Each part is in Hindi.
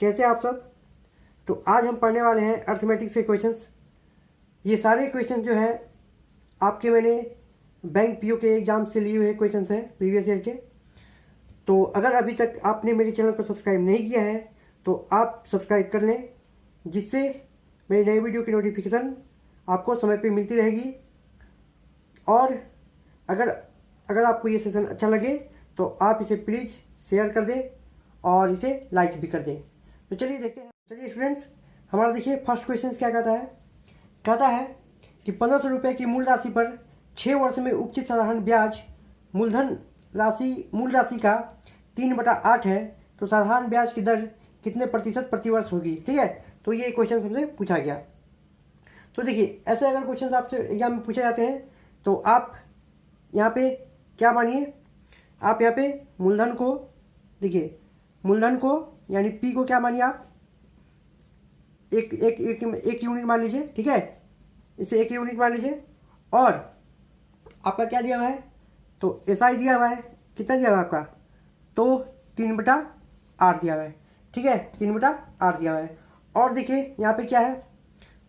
कैसे आप सब। तो आज हम पढ़ने वाले हैं अर्थमेटिक्स के क्वेश्चंस। ये सारे क्वेश्चन जो है आपके मैंने बैंक पीओ के एग्जाम से लिए हुए क्वेश्चंस हैं प्रीवियस ईयर के। तो अगर अभी तक आपने मेरे चैनल को सब्सक्राइब नहीं किया है तो आप सब्सक्राइब कर लें, जिससे मेरी नई वीडियो की नोटिफिकेशन आपको समय पे मिलती रहेगी। और अगर आपको ये सेशन अच्छा लगे तो आप इसे प्लीज़ शेयर कर दें और इसे लाइक भी कर दें। तो चलिए देखते हैं। चलिए स्टूडेंट्स, हमारा देखिए फर्स्ट क्वेश्चन क्या कहता है कि 1500 रुपये की मूल राशि पर 6 वर्ष में उपचित साधारण ब्याज मूल राशि का 3/8 है, तो साधारण ब्याज की दर कितने प्रतिशत प्रतिवर्ष होगी। ठीक है, तो ये क्वेश्चन हमसे पूछा गया। तो देखिए, ऐसे अगर क्वेश्चन आपसे एग्जाम में पूछे जाते हैं तो आप यहाँ पे क्या मानिए, आप यहाँ पे मूलधन को देखिए, मूलधन को यानी पी को क्या मानिए आप एक यूनिट मान लीजिए। ठीक है, इसे 1 यूनिट मान लीजिए। और आपका क्या दिया हुआ है, तो एसआई दिया हुआ है। कितना दिया हुआ है आपका, तो 3/8 दिया हुआ है। ठीक है, 3/8 दिया हुआ है। और देखिए यहाँ पे क्या है,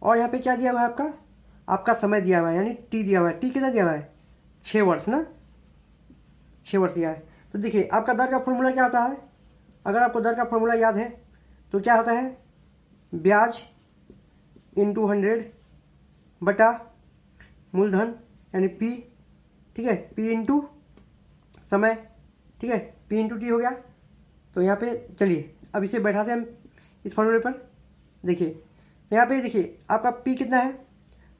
और यहाँ पे क्या दिया हुआ है आपका समय दिया हुआ है, यानी टी दिया हुआ है। टी कितना दिया हुआ है, 6 वर्ष ना, 6 वर्ष दिया है। तो देखिए आपका दर का फॉर्मूला क्या होता है, अगर आपको दर का फॉर्मूला याद है तो क्या होता है, ब्याज इंटू 100 बटा मूलधन यानी पी। ठीक है, पी इंटू समय। ठीक है, पी इंटू टी हो गया। तो यहाँ पे चलिए अब इसे बैठाते हैं हम इस फॉर्मूले पर। देखिए यहाँ पे देखिए आपका पी कितना है,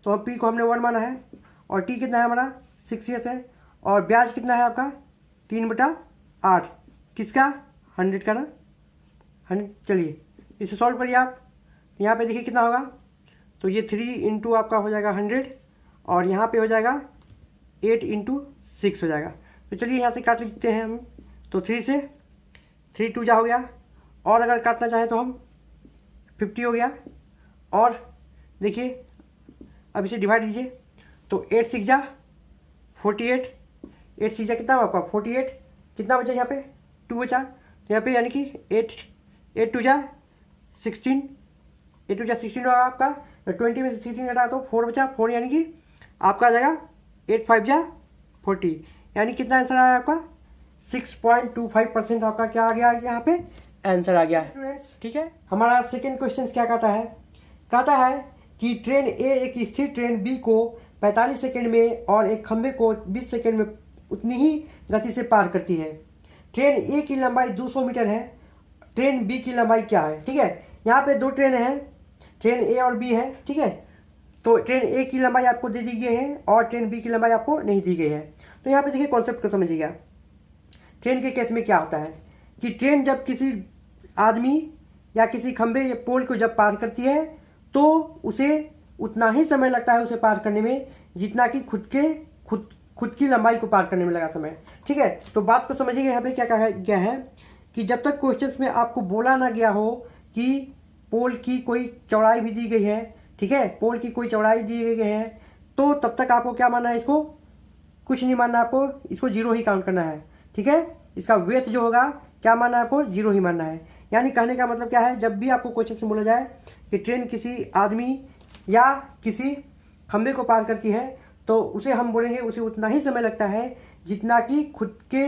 तो अब पी को हमने 1 माना है, और टी कितना है हमारा 6 ईयर्स है, और ब्याज कितना है आपका 3/8 किसका, 100 का ना, 100। चलिए इसे सॉल्व करिए आप। यहाँ पे देखिए कितना होगा, तो ये 3 इंटू आपका हो जाएगा 100, और यहाँ पे हो जाएगा 8 इंटू 6 हो जाएगा। तो चलिए यहाँ से काट लेते हैं हम, तो 3 से 3 2 जा हो गया, और अगर काटना चाहें तो हम 50 हो गया। और देखिए अब इसे डिवाइड कीजिए, तो 8 6 जा 48, 8 6 जा कितना हुआ आपका 48, कितना बचा यहाँ पे 2 बचा। तो यहाँ पे यानी कि 8 2 जा 16, 8 2 जा 16 होगा आपका। 20 में से 16 घटा तो 4 बचा, 4 यानी कि आपका आ जाएगा 8 5 जा 40, यानी कितना आंसर आया आपका 6.25% आपका क्या आ गया यहाँ पे आंसर आ गया स्टूडेंट्स। ठीक है, हमारा सेकेंड क्वेश्चन क्या कहता है कि ट्रेन ए एक स्थिर ट्रेन बी को 45 सेकंड में और एक खंभे को 20 सेकंड में उतनी ही गति से पार करती है। ट्रेन ए की लंबाई 200 मीटर है, ट्रेन बी की लंबाई क्या है। ठीक है, यहाँ पे 2 ट्रेन हैं, ट्रेन ए और बी है। ठीक है, तो ट्रेन ए की लंबाई आपको दे दी गई है और ट्रेन बी की लंबाई आपको नहीं दी गई है। तो यहाँ पे देखिए कॉन्सेप्ट को समझिएगा। ट्रेन के केस में क्या होता है कि ट्रेन जब किसी आदमी या किसी खंभे या पोल को जब पार करती है तो उसे उतना ही समय लगता है उसे पार करने में जितना कि खुद की लंबाई को पार करने में लगा समय। ठीक है, तो बात को समझिएगा। यहाँ पे क्या कहा गया है कि जब तक क्वेश्चंस में आपको बोला ना गया हो कि पोल की कोई चौड़ाई भी दी गई है, ठीक है, पोल की कोई चौड़ाई दी गई है, तो तब तक आपको क्या मानना है, इसको कुछ नहीं मानना, आपको इसको 0 ही काउंट करना है। ठीक है, इसका वेट जो होगा क्या मानना है, आपको 0 ही मानना है। यानी कहने का मतलब क्या है, जब भी आपको क्वेश्चन से बोला जाए कि ट्रेन किसी आदमी या किसी खंभे को पार करती है तो उसे हम बोलेंगे उसे उतना ही समय लगता है जितना कि खुद के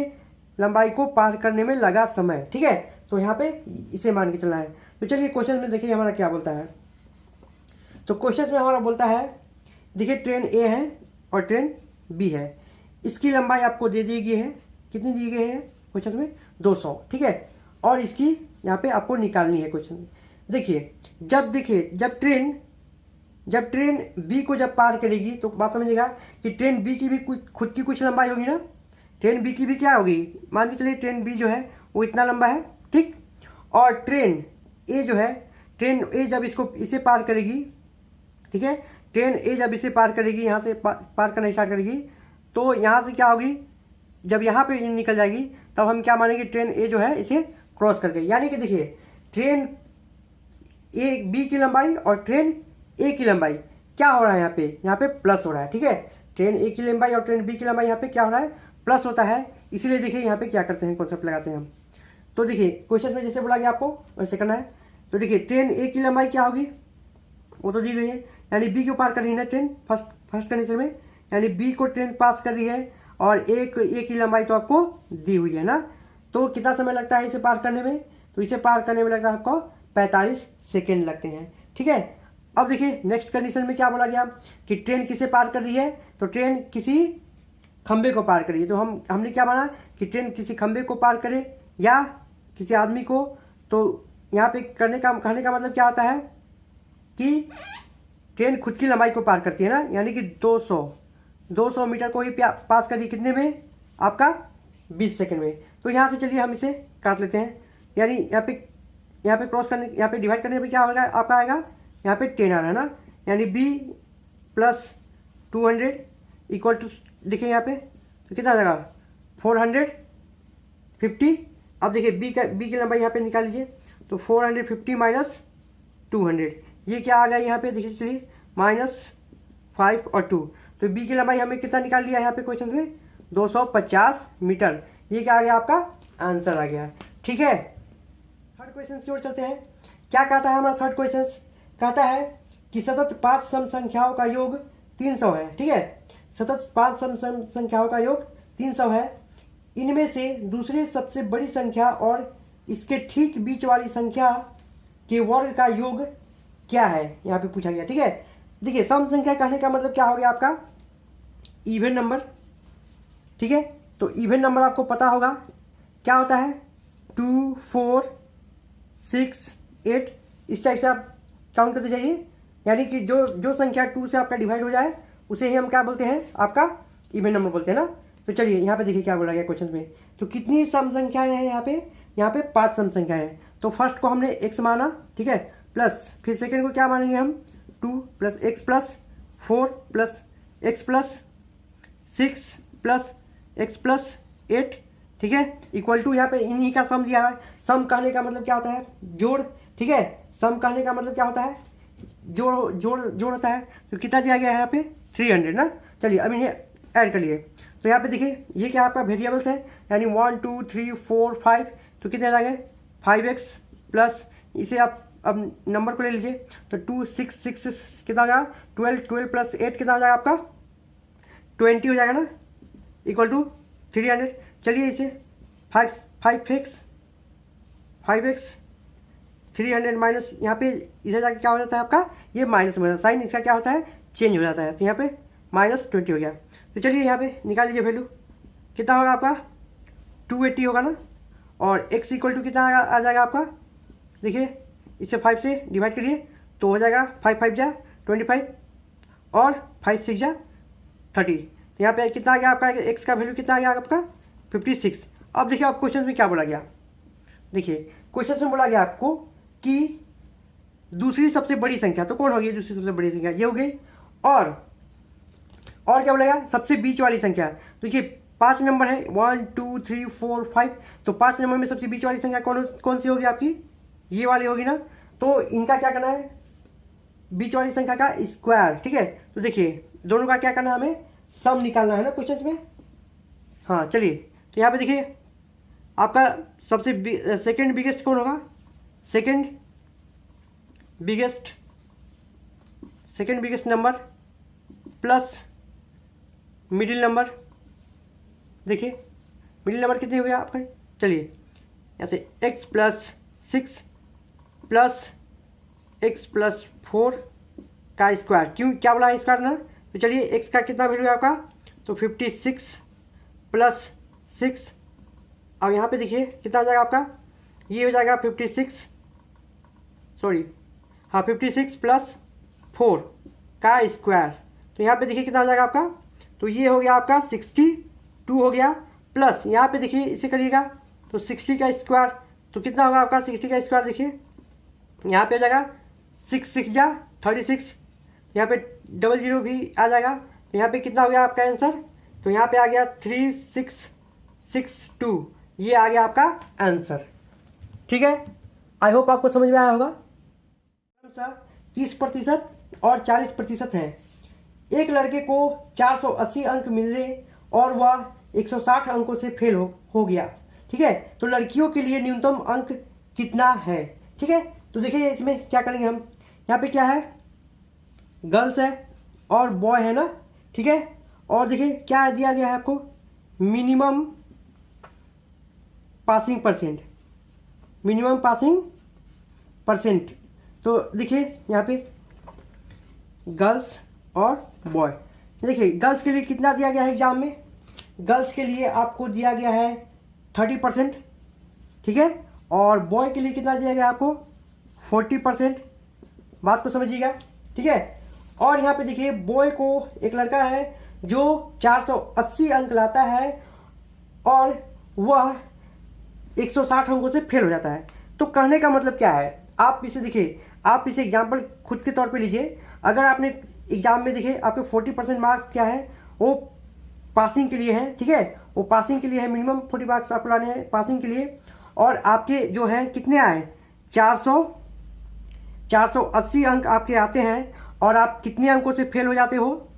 लंबाई को पार करने में लगा समय। ठीक है, तो यहाँ पे इसे मान के चलना है। तो चलिए क्वेश्चन में देखिए हमारा क्या बोलता है। तो क्वेश्चन में हमारा बोलता है, देखिए ट्रेन ए है और ट्रेन बी है, इसकी लंबाई आपको दे दी गई है, कितनी दी गई है क्वेश्चन में 200। ठीक है, और इसकी यहाँ पे आपको निकालनी है क्वेश्चन में। देखिए जब ट्रेन बी को जब पार करेगी तो बात समझिएगा कि ट्रेन बी की भी खुद की कुछ लंबाई होगी ना, ट्रेन बी की भी क्या होगी, मान के चलिए ट्रेन बी जो है वो इतना लंबा है। ठीक, और ट्रेन ए जो है, ट्रेन ए जब इसे पार करेगी, ठीक है, ट्रेन ए जब इसे पार करेगी, यहाँ से पार करना स्टार्ट करेगी, तो यहाँ से क्या होगी, जब यहाँ पे निकल जाएगी तब हम क्या मानेंगे, ट्रेन ए जो है इसे क्रॉस कर गई। यानी कि देखिए ट्रेन ए बी की लंबाई और ट्रेन ए की लंबाई क्या हो रहा है, यहाँ पे प्लस हो रहा है। ठीक है, ट्रेन ए की लंबाई और ट्रेन बी की लंबाई यहाँ पे क्या हो रहा है, प्लस होता है। इसीलिए देखिए यहाँ पे क्या करते हैं, कॉन्सेप्ट लगाते हैं हम। तो देखिए क्वेश्चन में जैसे बोला गया आपको वैसे करना है। तो देखिए ट्रेन ए की लंबाई क्या होगी, वो तो दी गई है, यानी बी को पार कर रही है ना ट्रेन फर्स्ट कंडीशन में, यानी बी को ट्रेन पास कर रही है और ए की लंबाई तो आपको दी हुई है ना। तो कितना समय लगता है इसे पार करने में, तो इसे पार करने में लगता है आपको 45 सेकेंड लगते हैं। ठीक है, अब देखिए नेक्स्ट कंडीशन में क्या बोला गया कि ट्रेन किसे पार कर रही है, तो ट्रेन किसी खंबे को पार करिए। तो हमने क्या माना कि ट्रेन किसी खंबे को पार करे या किसी आदमी को। तो यहाँ पे कहने का मतलब क्या होता है कि ट्रेन खुद की लंबाई को पार करती है ना, यानी कि 200 मीटर को ही पास करिए कितने में, आपका 20 सेकंड में। तो यहाँ से चलिए हम इसे काट लेते हैं, यानी यहाँ पे क्रॉस करने, यहाँ पे डिवाइड करने पे क्या होगा आपका आएगा, यहाँ पे 10 आ रहा है ना, यानी b प्लस 200 इक्वल टू, देखिए यहाँ पे तो कितना आ जाएगा 450। अब देखिए b की लंबाई यहाँ पे निकाल लीजिए, तो 450 माइनस 200, ये क्या आ गया यहाँ पे, देखिए चलिए -5 और 2, तो b की लंबाई हमें कितना निकाल लिया यहाँ पे क्वेश्चन में 250 मीटर। ये क्या आ गया, आपका आंसर आ गया। ठीक है, थर्ड क्वेश्चन की ओर चलते हैं। क्या कहता है हमारा थर्ड क्वेश्चन, कहता है कि सतत 5 सम संख्याओं का योग 300 है। ठीक है, सतत 5 सम संख्याओं का योग 300 है, इनमें से दूसरे सबसे बड़ी संख्या और इसके ठीक बीच वाली संख्या के वर्ग का योग क्या है, यहाँ पे पूछा गया। ठीक है, देखिए सम संख्या कहने का मतलब क्या हो गया आपका, इवन नंबर। ठीक है, तो इवन नंबर आपको पता होगा क्या होता है, 2, 4, 6, 8, इस टाइप से आप काउंट करते जाइए, यानी कि जो संख्या 2 से आपका डिवाइड हो जाए उसे ही हम क्या बोलते हैं, आपका इवन नंबर बोलते हैं ना। तो चलिए यहाँ पे देखिए क्या बोला गया क्वेश्चन में, तो कितनी सम संख्याएं हैं यहाँ पे 5 सम संख्याएं हैं। तो फर्स्ट को हमने x माना, ठीक है, प्लस फिर सेकेंड को क्या मानेंगे हम, 2 plus x plus 4 plus x plus 6 plus x plus 8, ठीक है, इक्वल टू, यहाँ पे इन्हीं का सम दिया है। सम कहने का मतलब क्या होता है, जोड़। ठीक है, सम कहने का मतलब क्या होता है, जोड़ होता है। तो कितना दिया गया है यहाँ पे 300 ना। चलिए अब इन्हें ऐड कर लिए, तो यहाँ पे देखिए ये क्या आपका वेरिएबल्स है, यानी 1 2 3 4 5, तो कितने आ गए 5x प्लस, इसे आप अब नंबर को ले लीजिए, तो 2 6 6 कितना आ जाएगा 12 प्लस 8 कितना आ जाएगा आपका 20 हो जाएगा ना, इक्वल टू 300। चलिए इसे 5x 300 माइनस, यहाँ पे इधर जाके क्या हो जाता है आपका, ये माइनस में साइन इसका क्या होता है, चेंज हो जाता है, तो यहाँ पे -20 हो गया। तो चलिए यहाँ पे निकाल लीजिए वैल्यू, कितना होगा आपका 280 होगा ना, और x इक्वल टू कितना आ जाएगा आपका, देखिए इसे 5 से डिवाइड करिए तो हो जाएगा 5 5 जा 25 और 5 6 जा 30, तो यहाँ पे कितना आ गया आपका, x का वैल्यू कितना आ गया आपका 56। अब देखिए आप क्वेश्चन में क्या बोला गया, देखिए क्वेश्चन में बोला गया आपको कि दूसरी सबसे बड़ी संख्या, तो कौन होगी दूसरी सबसे बड़ी संख्या, ये हो गई, और क्या बोला गया, सबसे बीच वाली संख्या। देखिए 5 नंबर है, 1 2 3 4 5, तो 5 नंबर में सबसे बीच वाली संख्या कौन सी होगी आपकी, ये वाली होगी ना। तो इनका क्या करना है, बीच वाली संख्या का स्क्वायर। ठीक है, तो देखिए दोनों का क्या करना है, हमें सम निकालना है ना क्वेश्चन में। हाँ चलिए, तो यहाँ पे देखिए आपका सबसे सेकंड बिगेस्ट कौन होगा, second biggest number plus middle number. देखिए मिडिल नंबर कितने हो गया आपका, चलिए ऐसे x plus 6 plus x plus 4 का स्क्वायर, क्यों क्या बोला है स्क्वायर ना, तो चलिए x का कितना वैल्यू है आपका, तो 56 प्लस 6, अब यहाँ पे देखिए कितना हो जाएगा आपका, ये हो जाएगा 56 प्लस 4 का स्क्वायर, तो यहाँ पे देखिए कितना हो जाएगा आपका, तो ये हो गया आपका 62 हो गया, प्लस यहाँ पे देखिए इसे करिएगा तो 60 का स्क्वायर, तो कितना होगा आपका 60 का स्क्वायर, देखिए यहाँ पे हो जाएगा 6 6 जा 36, यहाँ पे 00 भी आ जाएगा, तो यहाँ पे कितना हो गया आपका आंसर, तो यहाँ पे आ गया 3662, ये आ गया आपका आंसर। ठीक है, आई होप आपको समझ में आया होगा। 30% और 40% है। एक लड़के को 480 अंक मिले और वह 160 अंकों से फेल हो गया। ठीक है, तो लड़कियों के लिए न्यूनतम अंक कितना है। ठीक है, तो देखिए इसमें क्या करेंगे हम, यहाँ पे क्या है, गर्ल्स है और बॉय है ना, ठीक है। और देखिए क्या दिया गया है आपको, minimum passing percent, minimum passing percent. तो देखिए यहाँ पे गर्ल्स और बॉय, देखिए गर्ल्स के लिए कितना दिया गया है एग्जाम में, गर्ल्स के लिए आपको दिया गया है 30%, ठीक है। और बॉय के लिए कितना दिया गया आपको 40%, बात को समझिएगा, ठीक है। और यहाँ पे देखिए बॉय को एक लड़का है जो 480 अंक लाता है और वह 160 अंकों से फेल हो जाता है। तो कहने का मतलब क्या है, आप इसे देखिए, आप इसे एग्जाम्पल खुद के तौर पे लीजिए। अगर आपने एग्जाम में देखिए आपके 40% मार्क्स क्या है, वो पासिंग के लिए है, ठीक है, वो पासिंग के लिए है, मिनिमम 40 मार्क्स आपको लाने हैं पासिंग के लिए। और आपके जो है कितने आए, 480 अंक आपके आते हैं और आप कितने अंकों से फेल हो जाते हो,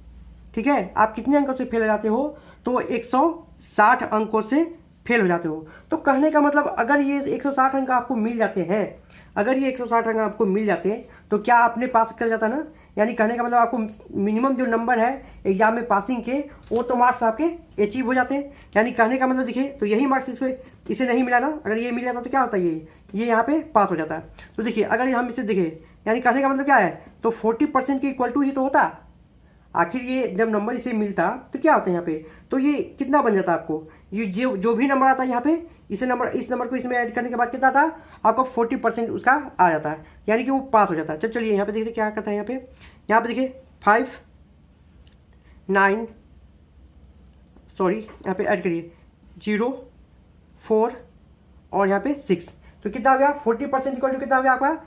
ठीक है, आप कितने अंकों से फेल हो जाते हो, तो 160 अंकों से फेल हो जाते हो। तो कहने का मतलब अगर ये 160 अंक आपको मिल जाते हैं, अगर ये 160 अंक आपको मिल जाते हैं तो क्या आपने पास कर जाता ना। यानी कहने का मतलब आपको मिनिमम जो नंबर है एग्जाम में पासिंग के, वो तो मार्क्स आपके अचीव हो जाते हैं। यानी कहने का मतलब देखिए, तो यही मार्क्स इसे नहीं मिला ना, अगर ये मिल जाता तो क्या होता है, ये यहाँ पे पास हो जाता है। तो देखिए अगर हम इसे देखें, यानी कहने का मतलब क्या है, तो 40% के इक्वल टू ही तो होता। आखिर ये जब नंबर इसे मिलता तो क्या होता है यहाँ पे, तो ये कितना बन जाता आपको, ये जो भी नंबर आता है यहाँ पे, इस नंबर को इसमें ऐड करने के बाद कितना था आपको 40% उसका आ जाता है, यानी कि वो पास हो जाता है। चलिए यहाँ पे देखिए क्या करता है, यहाँ पे देखिए 5 9 सॉरी यहाँ पे ऐड करिए 0 4 और यहाँ पे 6, तो कितना हो गया 40% इक्वल टू कितना हो गया आपका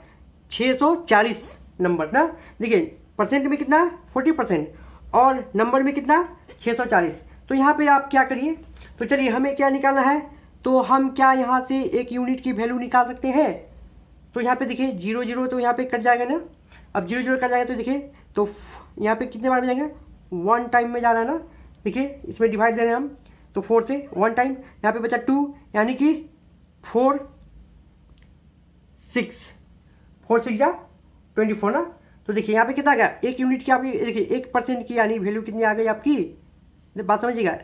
640 नंबर ना। देखिए परसेंट में कितना 40% और नंबर में कितना 640। तो यहाँ पे आप क्या करिए, तो चलिए हमें क्या निकालना है, तो हम क्या यहाँ से एक यूनिट की वैल्यू निकाल सकते हैं। तो यहाँ पे देखिए 0 0 तो यहाँ पे कट जाएगा ना, अब 0 0 कट जाएगा तो देखिए तो यहाँ पे कितने बार में जाएंगे, 1 टाइम में जा रहा है ना, देखिए इसमें डिवाइड दे रहे हैं हम, तो 4 से 1 टाइम, यहाँ पे बचा 2, यानी कि 4 6 जा 24 ना। तो देखिए यहाँ पे कितना आ गया, एक यूनिट की आपकी देखिए 1% की यानी वैल्यू कितनी आ गई आपकी, बात समझिएगा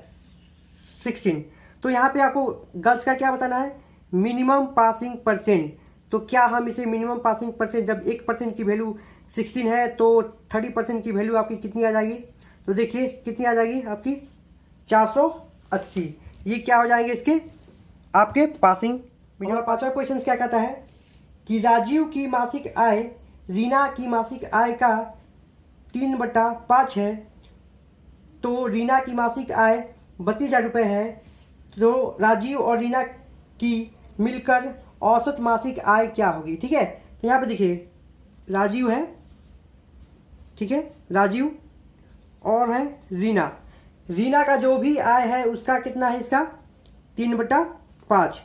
16। तो यहाँ पे आपको गर्ल्स का क्या बताना है, मिनिमम पासिंग परसेंट। तो क्या हम इसे मिनिमम पासिंग परसेंट, जब 1% की वैल्यू 16 है तो 30% की वैल्यू आपकी कितनी आ जाएगी, तो देखिए कितनी आ जाएगी आपकी 480। ये क्या हो जाएंगे इसके आपके पासिंग। और पांचवा क्वेश्चन क्या कहता है कि राजीव की मासिक आय रीना की मासिक आय का 3/5 है, तो रीना की मासिक आय 32,000 रुपये है, तो राजीव और रीना की मिलकर औसत मासिक आय क्या होगी, ठीक है। तो यहाँ पे देखिए राजीव है, ठीक है, राजीव और है रीना, रीना का जो भी आय है उसका कितना है, इसका 3/5,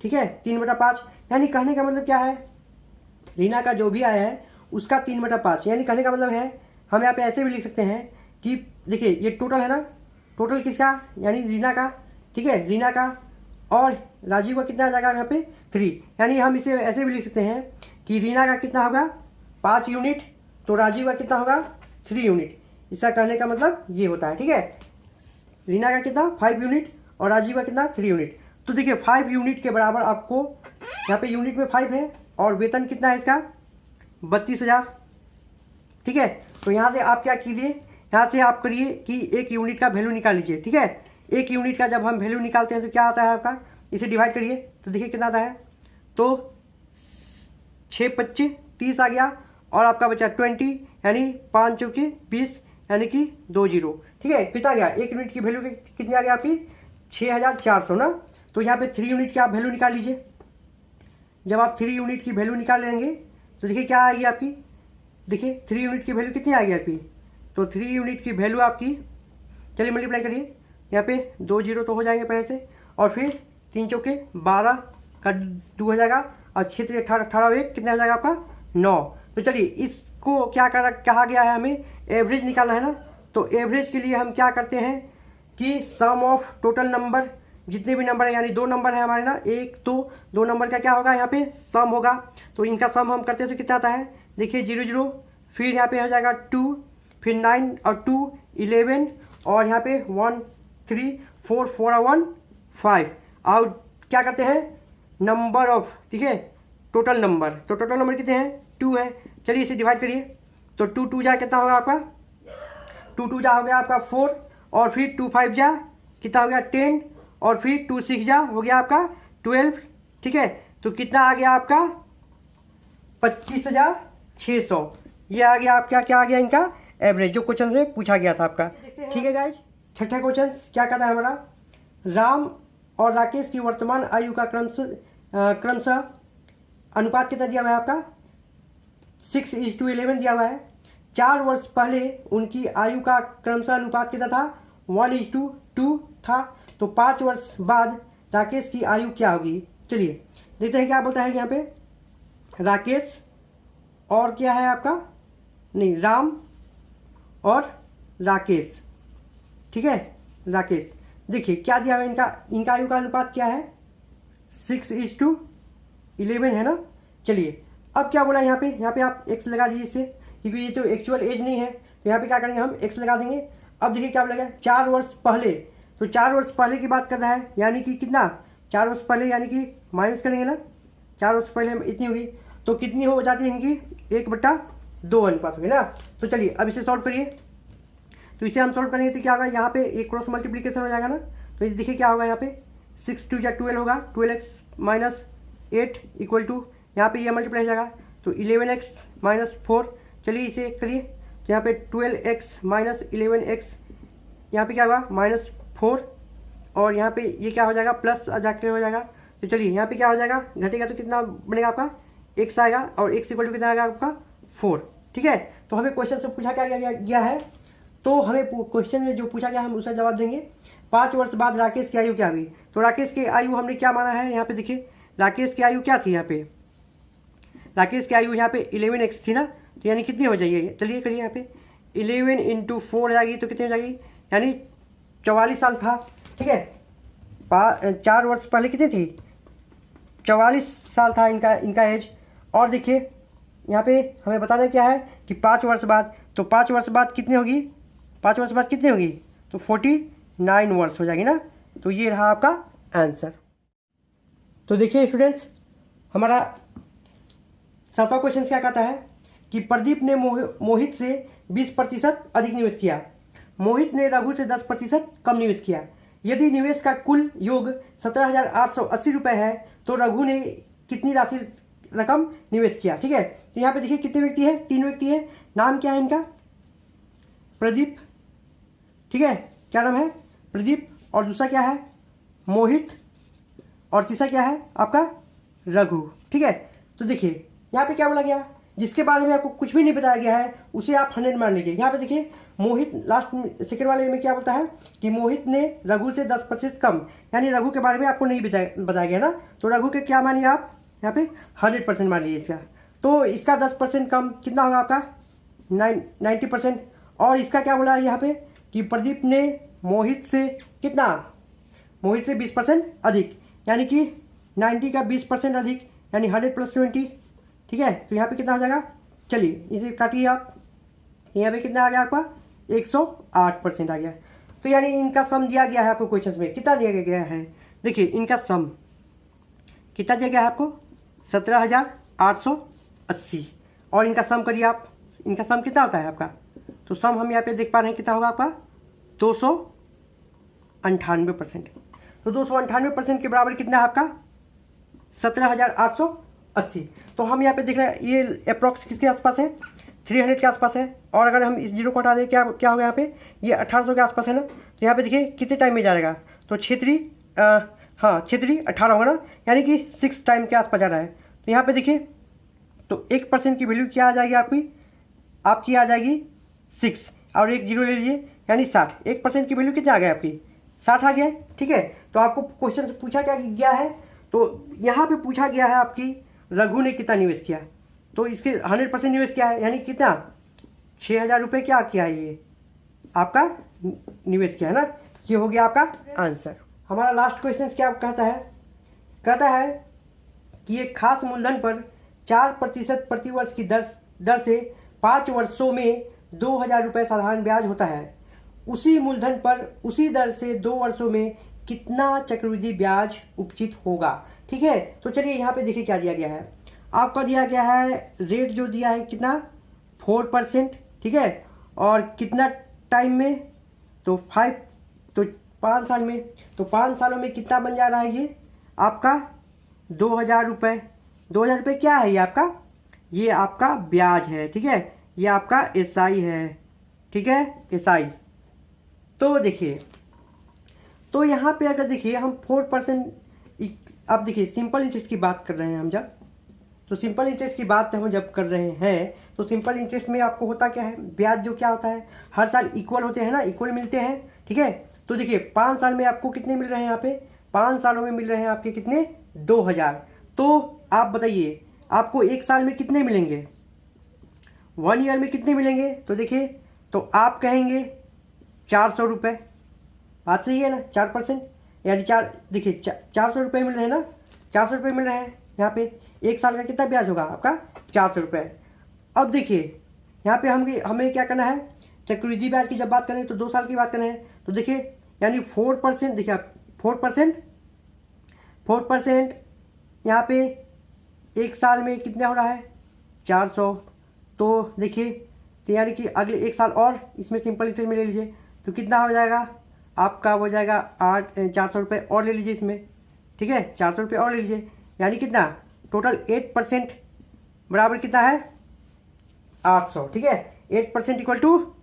ठीक है, 3/5। यानी कहने का मतलब क्या है, रीना का जो भी आय है उसका 3/5, यानी कहने का मतलब है हम यहाँ पे ऐसे भी लिख सकते हैं कि देखिए ये टोटल है ना, टोटल किसका, यानी रीना का, ठीक है, रीना का और राजीव का कितना आ जाएगा यहाँ पे 3, यानी हम इसे ऐसे भी लिख सकते हैं कि रीना का कितना होगा 5 यूनिट, तो राजीव का कितना होगा 3 यूनिट। इसका कहने का मतलब ये होता है, ठीक है, रीना का कितना 5 यूनिट और राजीव का कितना 3 यूनिट। तो देखिए 5 यूनिट के बराबर आपको यहाँ पे यूनिट में 5 है और वेतन कितना है इसका 32,000, ठीक है। तो यहाँ से आप क्या कीजिए, यहाँ से आप करिए कि एक यूनिट का वैल्यू निकाल लीजिए, ठीक है। एक यूनिट का जब हम वैल्यू निकालते हैं तो क्या आता है आपका, इसे डिवाइड करिए तो देखिए कितना आता है, तो 6 25 30 आ गया और आपका बचा 20, यानी 5 चौके 20, यानी कि 2 0, ठीक है। कितना गया एक यूनिट की वैल्यू कितनी आ गया आपकी 6,400 ना। तो यहाँ पे 3 यूनिट की आप वैल्यू निकाल लीजिए। जब आप 3 यूनिट की वैल्यू निकाल लेंगे तो देखिए क्या आएगी आपकी, देखिए 3 यूनिट की वैल्यू कितनी आएगी आपकी, तो 3 यूनिट की वैल्यू आपकी, चलिए मल्टीप्लाई करिए, यहाँ पे 2 0 तो हो जाएंगे पहले से, और फिर 3 चौके 12 का 2 हो जाएगा और 6 3 18 18 1 कितना हो जाएगा आपका 9। तो चलिए इसको क्या कहा गया है, हमें एवरेज निकालना है ना। तो एवरेज के लिए हम क्या करते हैं कि सम ऑफ टोटल नंबर जितने भी नंबर है, यानी 2 नंबर है हमारे ना, 1 2 नंबर का क्या होगा यहाँ पे सम होगा। तो इनका सम हम करते हैं तो कितना आता है, देखिए 0 0, फिर यहाँ पे हो जाएगा 2, फिर 9 और 2 11, और यहाँ पे 1 3 4 4 और 1 5, और क्या करते हैं नंबर ऑफ, ठीक है, टोटल नंबर। तो टोटल नंबर कितने हैं 2 है। चलिए इसे डिवाइड करिए, तो 2 2 जा कितना होगा आपका, 2 2 जा हो गया आपका 4, और फिर 2 5 जा कितना हो गया 10, और फिर 2 6 जा हो गया आपका 12, ठीक है। तो कितना आ गया आपका 25,600। ये आ गया आपका, क्या आ गया इनका एवरेज, जो क्वेश्चन में पूछा गया था आपका। ठीक है गाइज, छठा क्वेश्चन क्या कहता है हमारा, राम और राकेश की वर्तमान आयु का क्रमशः अनुपात कितना दिया हुआ है आपका 6:11 दिया हुआ है। 4 वर्ष पहले उनकी आयु का क्रमशः अनुपात कितना था 1:2 था। तो 5 वर्ष बाद राकेश की आयु क्या होगी। चलिए देखते हैं क्या बोलता है यहाँ पे, राकेश और क्या है आपका, नहीं राम और राकेश, ठीक है, राकेश। देखिए क्या दिया हुआ इनका आयु का अनुपात क्या है 6:11 है ना। चलिए अब क्या बोला यहाँ पे आप x लगा दीजिए इससे, क्योंकि ये तो एक्चुअल एज नहीं है, तो यहाँ पे क्या करेंगे हम x लगा देंगे। अब देखिए क्या बोलेगा 4 वर्ष पहले, तो 4 वर्ष पहले की बात कर रहा है, यानी कि कितना 4 वर्ष पहले, यानी कि माइनस करेंगे ना, 4 वर्ष पहले इतनी होगी, तो कितनी हो जाती है इनकी 1/2 अनुपात होगी ना। तो चलिए अब इसे सॉल्व करिए, तो इसे हम सॉल्व करेंगे तो क्या होगा, यहाँ पे एक क्रॉस मल्टीप्लीकेशन हो जाएगा ना। तो ये देखिए क्या होगा, यहाँ पे 6 2 जा 12 होगा, 12x माइनस 8 इक्वल टू, यहाँ पे ये मल्टीप्लाई हो जाएगा तो 11x माइनस 4। चलिए इसे करिए, तो यहाँ पे 12x माइनस 11x, यहाँ पे क्या होगा -4, और यहाँ पे ये क्या हो जाएगा प्लस जाके हो जाएगा। तो चलिए यहाँ पे क्या हो जाएगा, घटेगा तो कितना बनेगा आपका x आएगा, और x इक्वल टू कितना आएगा आपका 4, ठीक है। तो हमें क्वेश्चन से पूछा क्या गया है, तो हमें क्वेश्चन में जो पूछा गया हम उसका जवाब देंगे। 5 वर्ष बाद राकेश की आयु क्या हुई, तो राकेश की आयु हमने क्या माना है, यहाँ पे देखिए राकेश की आयु क्या थी, यहाँ पे राकेश की आयु यहाँ पे 11x थी ना, तो यानी कितनी हो जाएगी, चलिए करिए यहाँ पे 11 × 4 हो जाएगी, तो कितनी हो जाएगी, यानी 44 साल था, ठीक है। 4 वर्ष पहले कितनी थी 44 साल था इनका एज। और देखिए यहाँ पे हमें बताना क्या है कि 5 वर्ष बाद, तो 5 वर्ष बाद कितनी होगी, 5 वर्ष बाद कितनी होगी, तो 49 वर्ष हो जाएगी ना। तो ये रहा आपका आंसर। तो देखिए स्टूडेंट्स, हमारा 7वां क्वेश्चन क्या कहता है कि प्रदीप ने मोहित से 20% अधिक निवेश किया, मोहित ने रघु से 10% कम निवेश किया। यदि निवेश का कुल योग 17,880 रुपये है तो रघु ने कितनी रकम निवेश किया, ठीक है। तो यहाँ पे देखिए कितने व्यक्ति है, 3 व्यक्ति है। नाम क्या है इनका, प्रदीप, ठीक है, क्या नाम है प्रदीप, और दूसरा क्या है मोहित, और तीसरा क्या है आपका रघु, ठीक है। तो देखिए यहाँ पे क्या बोला गया, जिसके बारे में आपको कुछ भी नहीं बताया गया है उसे आप 100 मान लीजिए। यहाँ पे देखिए मोहित लास्ट सेकंड वाले में क्या बोलता है कि मोहित ने रघु से 10% कम, यानी रघु के बारे में आपको नहीं बताया गया ना, तो रघु के क्या मानिए आप यहाँ पे 100% मान लीजिए इसका। तो इसका 10% कम कितना होगा आपका 90%। और इसका क्या बोला है यहाँ पे कि प्रदीप ने मोहित से कितना, मोहित से 20% अधिक, यानी कि 90 का 20% अधिक, यानी 100 + 20, ठीक है। तो यहाँ पे कितना हो जाएगा, चलिए इसे काटिए आप, यहाँ पे कितना आ गया आपका 108% आ गया। तो यानी इनका सम दिया गया है आपको क्वेश्चन में, कितना दिया गया है, देखिए इनका सम कितना दिया गया है आपको 17,880, और इनका सम करिए आप, इनका सम कितना होता है आपका, तो सम हम यहाँ पे देख पा रहे हैं कितना होगा आपका 298%। तो 298% के बराबर कितना है आपका 17,880। तो हम यहाँ पे देख रहे हैं ये अप्रॉक्स किसके आसपास है 300 के आसपास है, और अगर हम इस जीरो को हटा दें क्या होगा यहाँ पे ये 1800 के आसपास है ना। तो यहाँ पे देखिए कितने टाइम में जाएगा, तो 18 होगा ना, यानी कि 6 टाइम के आसपास जा रहा है। तो यहाँ पे देखिए तो 1% की वैल्यू क्या आ जाएगी आपकी आ जाएगी 6, और एक जीरो ले लीजिए यानी 60। 1% की वैल्यू कितना आ गया आपकी 60 आ गया है, ठीक है। तो आपको क्वेश्चन से पूछा क्या गया है, तो यहाँ पे पूछा गया है आपकी रघु ने कितना निवेश किया, तो इसके 100% निवेश किया है, यानी कितना 6,000 रुपये क्या किया है ये आपका निवेश किया है ना। ये हो गया आपका आंसर। हमारा लास्ट क्वेश्चन क्या कहता है कि एक खास मूलधन पर 4% प्रतिवर्ष की दर से 5 वर्षों में 2,000 रुपये साधारण ब्याज होता है। उसी मूलधन पर उसी दर से 2 वर्षों में कितना चक्रवृद्धि ब्याज उपचित होगा। ठीक है, तो चलिए यहाँ पे देखिए क्या दिया गया है। आपका दिया गया है रेट जो दिया है कितना 4%। ठीक है, और कितना टाइम में तो 5 साल में। तो 5 सालों में कितना बन जा रहा है ये आपका 2,000 रुपये। 2,000 रुपये क्या है ये आपका ब्याज है। ठीक है, ये आपका SI है। ठीक है, SI। तो देखिए, तो यहाँ पे अगर देखिए हम 4%, अब देखिए सिंपल इंटरेस्ट की बात कर रहे हैं हम जब, तो सिंपल इंटरेस्ट की बात हम जब कर रहे हैं तो सिंपल इंटरेस्ट में आपको होता क्या है, ब्याज जो क्या होता है हर साल इक्वल होते हैं ना, इक्वल मिलते हैं। ठीक है, तो देखिए 5 साल में आपको कितने मिल रहे हैं, यहाँ पे 5 सालों में मिल रहे हैं आपके कितने 2,000। तो आप बताइए आपको 1 साल में कितने मिलेंगे, 1 ईयर में कितने मिलेंगे। तो देखिए, तो आप कहेंगे 400 रुपये। बात सही है ना, 4% यानी देखिए 400 रुपये मिल रहे हैं ना, 400 रुपये मिल रहे हैं यहाँ पे। 1 साल का कितना ब्याज होगा आपका 400 रुपये। अब देखिए यहाँ पे हमें क्या करना है, चक्रवृद्धि ब्याज की जब बात करें तो 2 साल की बात करें है। तो देखिए यानी 4%, देखिए आप 4% यहाँ पे 1 साल में कितना हो रहा है 400। तो देखिए तो यानी कि अगले 1 साल और इसमें सिंपल इंटरेस्ट में ले लीजिए तो कितना हो जाएगा आपका, हो जाएगा 400 रुपये और ले लीजिए इसमें। ठीक है, 400 रुपये और ले लीजिए, यानी कितना टोटल 8% बराबर कितना है 800। ठीक है, 8% इक्वल टू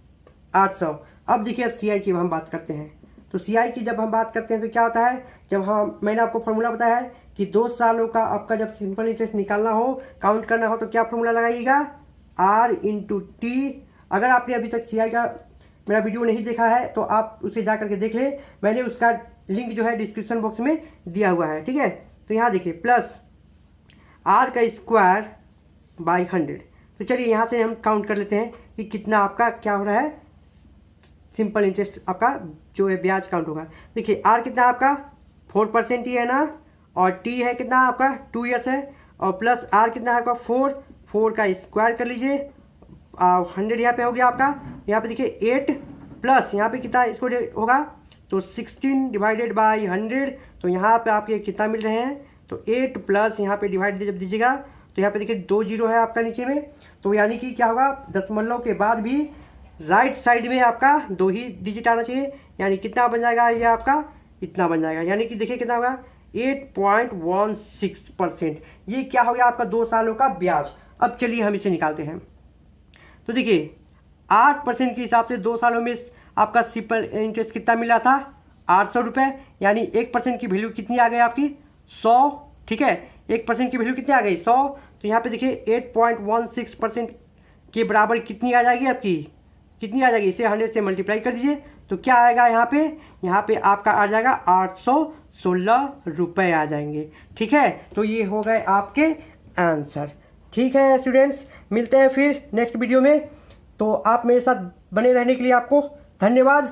800। अब देखिए अब CI की हम बात करते हैं। तो CI की जब हम बात करते हैं तो क्या होता है, जब मैंने आपको फॉर्मूला बताया है कि 2 सालों का आपका जब सिंपल इंटरेस्ट निकालना हो, काउंट करना हो, तो क्या फॉर्मूला लगाइएगा R × T। अगर आपने अभी तक CI का मेरा वीडियो नहीं देखा है तो आप उसे जा करके देख ले, मैंने उसका लिंक जो है डिस्क्रिप्शन बॉक्स में दिया हुआ है। ठीक है, तो यहाँ देखिए प्लस R² बाई 100। तो चलिए यहाँ से हम काउंट कर लेते हैं कि कितना आपका क्या हो रहा है, सिंपल इंटरेस्ट आपका जो है ब्याज काउंट होगा। देखिए R कितना आपका 4% ही है ना, और T है कितना आपका 2 ईयर्स है, और प्लस R कितना है आपका 4 का स्क्वायर कर लीजिए, 100 यहाँ पे हो गया आपका। यहाँ पे देखिए 8 प्लस यहाँ पे कितना इसको होगा तो 16 डिवाइडेड बाई 100। तो यहाँ पे आपके कितना मिल रहे हैं, तो 8 प्लस यहाँ पे डिवाइड जब दीजिएगा तो यहाँ पे देखिए 2 जीरो है आपका नीचे में, तो यानी कि क्या होगा दशमलव के बाद भी राइट साइड में आपका 2 ही डिजिट आना चाहिए, यानी कितना बन जाएगा ये आपका इतना बन जाएगा, यानी कि देखिए कितना होगा 8.16%। ये क्या हो गया आपका 2 सालों का ब्याज। अब चलिए हम इसे निकालते हैं। तो देखिए 8% के हिसाब से 2 सालों में आपका सिंपल इंटरेस्ट कितना मिला था 800 रुपये, यानी 1% की वैल्यू कितनी आ गई आपकी 100। ठीक है, 1% की वैल्यू कितनी आ गई 100। तो यहाँ पे देखिए 8.16% के बराबर कितनी आ जाएगी आपकी, कितनी आ जाएगी, इसे 100 से मल्टीप्लाई कर दीजिए तो क्या आएगा यहाँ पे आपका आ जाएगा 816 रुपये आ जाएंगे। ठीक है, तो ये हो गए आपके आंसर। ठीक है स्टूडेंट्स, मिलते हैं फिर नेक्स्ट वीडियो में। तो आप मेरे साथ बने रहने के लिए आपको धन्यवाद।